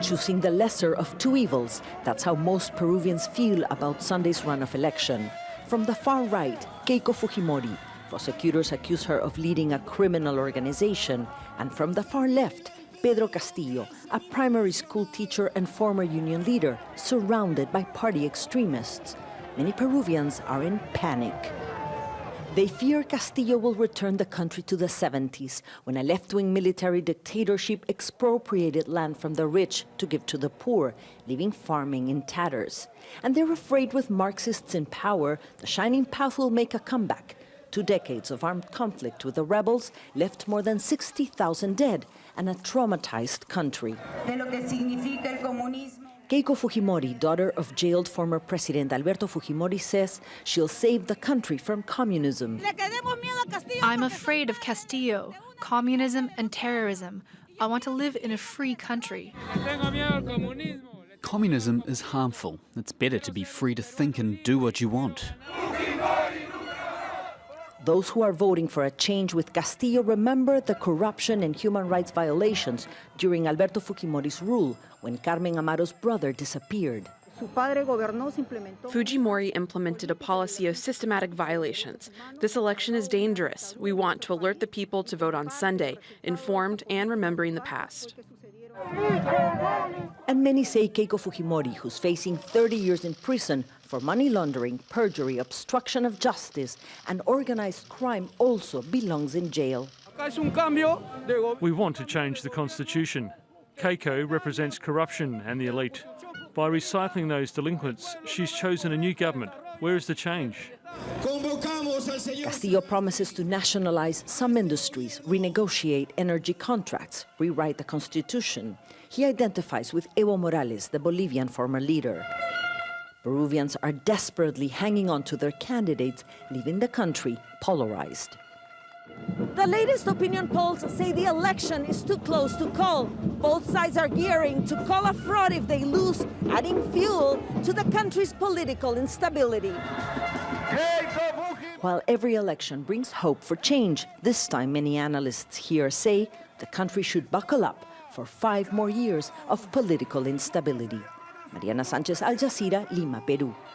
choosing the lesser of two evils. That's how most Peruvians feel about Sunday's runoff election. From the far right, Keiko Fujimori. Prosecutors accuse her of leading a criminal organization. And from the far left, Pedro Castillo, a primary school teacher and former union leader, surrounded by party extremists. Many Peruvians are in panic. They fear Castillo will return the country to the 70s, when a left-wing military dictatorship expropriated land from the rich to give to the poor, leaving farming in tatters. And they're afraid with Marxists in power, the Shining Path will make a comeback. 2 decades of armed conflict with the rebels left more than 60,000 dead and a traumatized country. Keiko Fujimori, daughter of jailed former President Alberto Fujimori, says she'll save the country from communism. I'm afraid of Castillo, communism and terrorism. I want to live in a free country. Communism is harmful. It's better to be free to think and do what you want. Those who are voting for a change with Castillo remember the corruption and human rights violations during Alberto Fujimori's rule, when Carmen Amaro's brother disappeared. Fujimori implemented a policy of systematic violations. This election is dangerous. We want to alert the people to vote on Sunday, informed and remembering the past. And many say Keiko Fujimori, who's facing 30 years in prison for money laundering, perjury, obstruction of justice, and organized crime, also belongs in jail. We want to change the constitution. Keiko represents corruption and the elite. By recycling those delinquents, she's chosen a new government. Where is the change? Castillo promises to nationalize some industries, renegotiate energy contracts, rewrite the constitution. He identifies with Evo Morales, the Bolivian former leader. Peruvians are desperately hanging on to their candidates, leaving the country polarized. The latest opinion polls say the election is too close to call. Both sides are gearing to call a fraud if they lose, adding fuel to the country's political instability. While every election brings hope for change, this time many analysts here say the country should buckle up for 5 more years of political instability. Mariana Sanchez, Al Jazeera, Lima, Peru.